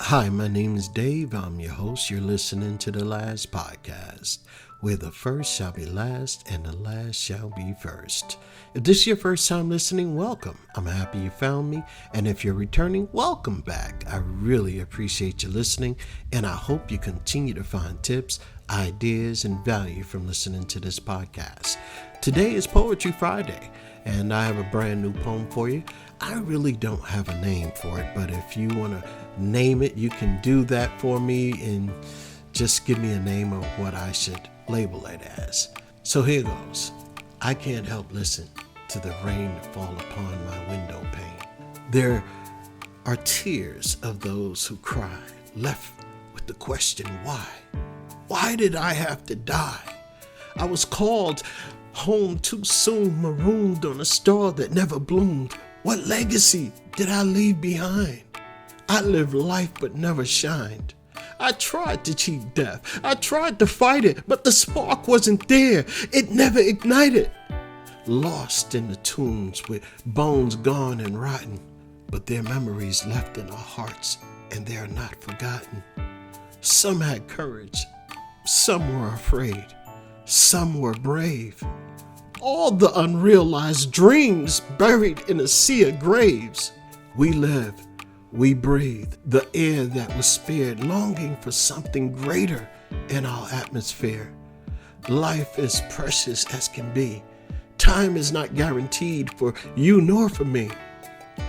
Hi, my name is Dave. I'm your host. You're listening to The Last Podcast, where the first shall be last and the last shall be first. If this is your first time listening, welcome. I'm happy you found me. And if you're returning, welcome back. I really appreciate you listening, and I hope you continue to find tips, ideas, and value from listening to this podcast. Today is Poetry Friday, and I have a brand new poem for you. I really don't have a name for it, but if you want to name it, you can do that for me and just give me a name of what I should label it as. So here goes. I can't help listen to the rain fall upon my window pane. There are tears of those who cried, left with the question, why? Why did I have to die? I was called home too soon, marooned on a star that never bloomed. What legacy did I leave behind? I lived life but never shined. I tried to cheat death. I tried to fight it, but the spark wasn't there. It never ignited. Lost in the tombs with bones gone and rotten, but their memories left in our hearts, and they are not forgotten. Some had courage. Some were afraid. Some were brave. All the unrealized dreams buried in a sea of graves. We live, we breathe, the air that was spared, longing for something greater in our atmosphere. Life is precious as can be. Time is not guaranteed for you nor for me.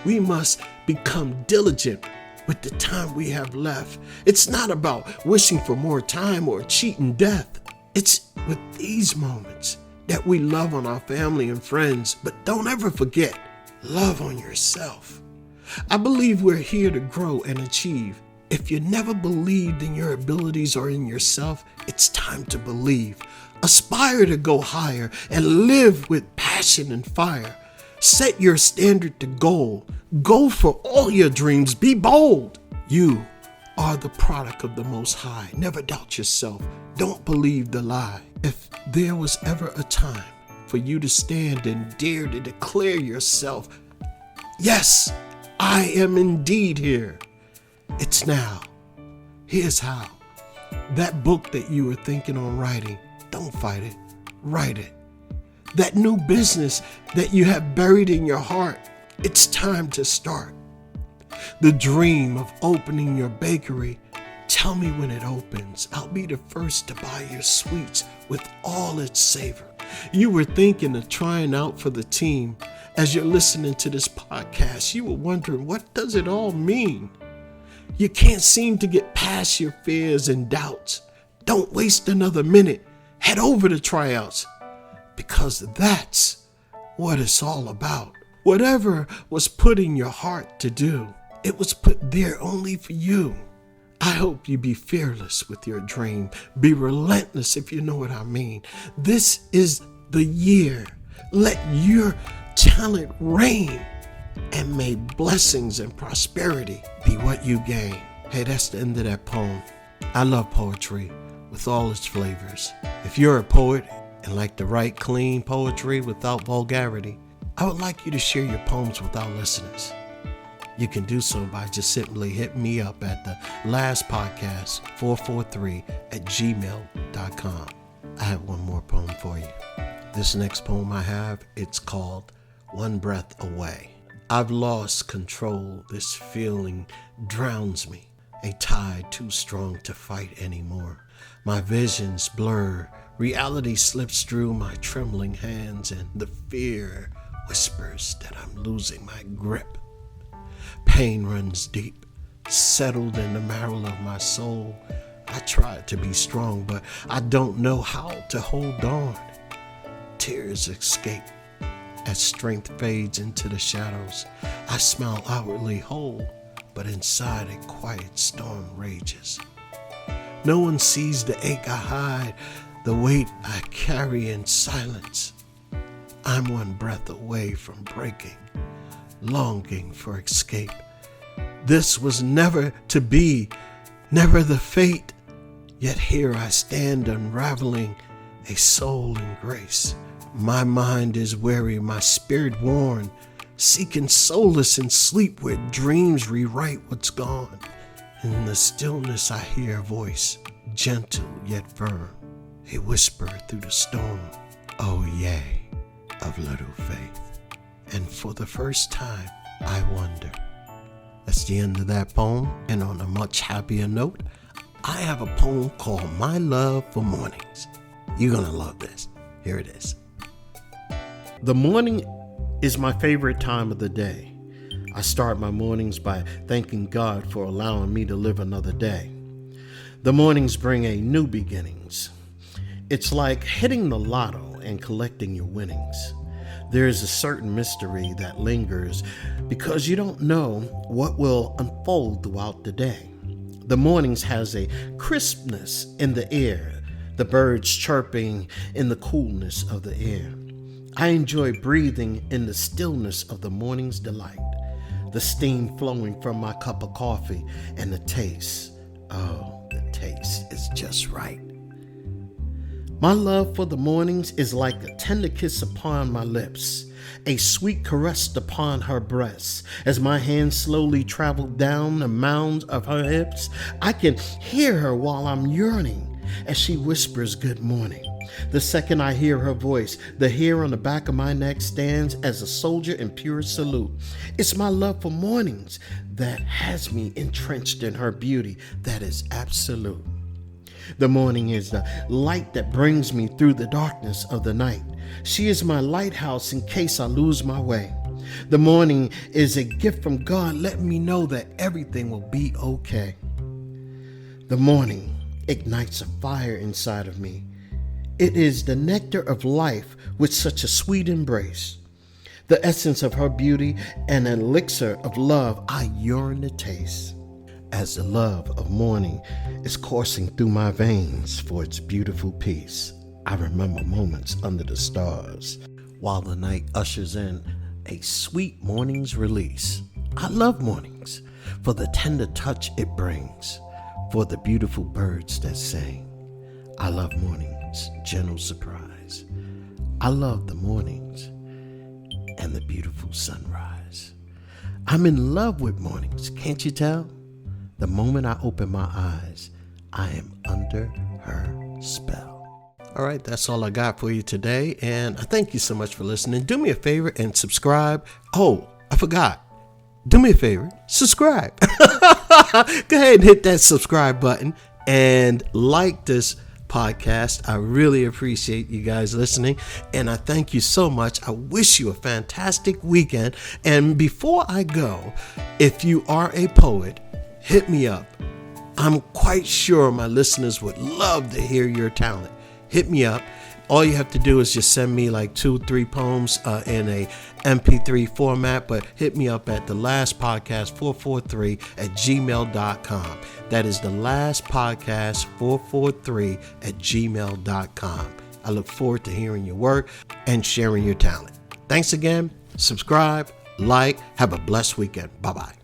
We must become diligent with the time we have left. It's not about wishing for more time or cheating death. It's with these moments that we love on our family and friends, but don't ever forget, love on yourself. I believe we're here to grow and achieve. If you never believed in your abilities or in yourself, it's time to believe. Aspire to go higher and live with passion and fire. Set your standard to goal. Go for all your dreams. Be bold. You are the product of the Most High. Never doubt yourself. Don't believe the lie. If there was ever a time for you to stand and dare to declare yourself, yes, I am indeed here. It's now. Here's how. That book that you were thinking on writing, don't fight it. Write it. That new business that you have buried in your heart, it's time to start. The dream of opening your bakery, tell me when it opens. I'll be the first to buy your sweets with all its savor. You were thinking of trying out for the team. As you're listening to this podcast, you were wondering, what does it all mean? You can't seem to get past your fears and doubts. Don't waste another minute. Head over to tryouts, because that's what it's all about. Whatever was put in your heart to do, it was put there only for you. I hope you be fearless with your dream. Be relentless, if you know what I mean. This is the year. Let your talent reign, and may blessings and prosperity be what you gain. Hey, that's the end of that poem. I love poetry with all its flavors. If you're a poet and like to write clean poetry without vulgarity, I would like you to share your poems with our listeners. You can do so by just simply hitting me up at the last podcast 443@gmail.com. I have one more poem for you. This next poem I have, it's called One Breath Away. I've lost control. This feeling drowns me. A tide too strong to fight anymore. My visions blur. Reality slips through my trembling hands, and the fear whispers that I'm losing my grip. Pain runs deep, settled in the marrow of my soul. I try to be strong, but I don't know how to hold on. Tears escape as strength fades into the shadows. I smile outwardly whole, but inside a quiet storm rages. No one sees the ache I hide, the weight I carry in silence. I'm one breath away from breaking, longing for escape. This was never to be, never the fate. Yet here I stand unraveling a soul in grace. My mind is weary, my spirit worn, seeking solace in sleep where dreams rewrite what's gone. In the stillness I hear a voice, gentle yet firm, a whisper through the storm, oh yea, of little faith. And for the first time, I wonder. That's the end of that poem, and on a much happier note, I have a poem called My Love for Mornings. You're gonna love this. Here it is. The morning is my favorite time of the day. I start my mornings by thanking God for allowing me to live another day. The mornings bring a new beginnings. It's like hitting the lotto and collecting your winnings. There is a certain mystery that lingers because you don't know what will unfold throughout the day. The mornings has a crispness in the air, the birds chirping in the coolness of the air. I enjoy breathing in the stillness of the morning's delight, the steam flowing from my cup of coffee, and the taste. Oh, the taste is just right. My love for the mornings is like a tender kiss upon my lips, a sweet caress upon her breasts. As my hands slowly travel down the mounds of her hips, I can hear her while I'm yearning as she whispers good morning. The second I hear her voice, the hair on the back of my neck stands as a soldier in pure salute. It's my love for mornings that has me entrenched in her beauty that is absolute. The morning is the light that brings me through the darkness of the night. She is my lighthouse in case I lose my way. The morning is a gift from God, letting me know that everything will be okay. The morning ignites a fire inside of me. It is the nectar of life with such a sweet embrace. The essence of her beauty and an elixir of love I yearn to taste. As the love of morning is coursing through my veins for its beautiful peace, I remember moments under the stars while the night ushers in a sweet morning's release. I love mornings for the tender touch it brings, for the beautiful birds that sing. I love mornings, gentle surprise. I love the mornings and the beautiful sunrise. I'm in love with mornings, can't you tell? The moment I open my eyes, I am under her spell. All right, that's all I got for you today, and I thank you so much for listening. Do me a favor and subscribe. Oh, I forgot. Do me a favor, subscribe. Go ahead and hit that subscribe button and like this podcast. I really appreciate you guys listening, and I thank you so much. I wish you a fantastic weekend. And before I go, if you are a poet, hit me up. I'm quite sure my listeners would love to hear your talent. Hit me up. All you have to do is just send me like 2-3 poems in a MP3 format, but hit me up at thelastpodcast443@gmail.com. That is thelastpodcast443@gmail.com. I look forward to hearing your work and sharing your talent. Thanks again. Subscribe, like, have a blessed weekend. Bye-bye.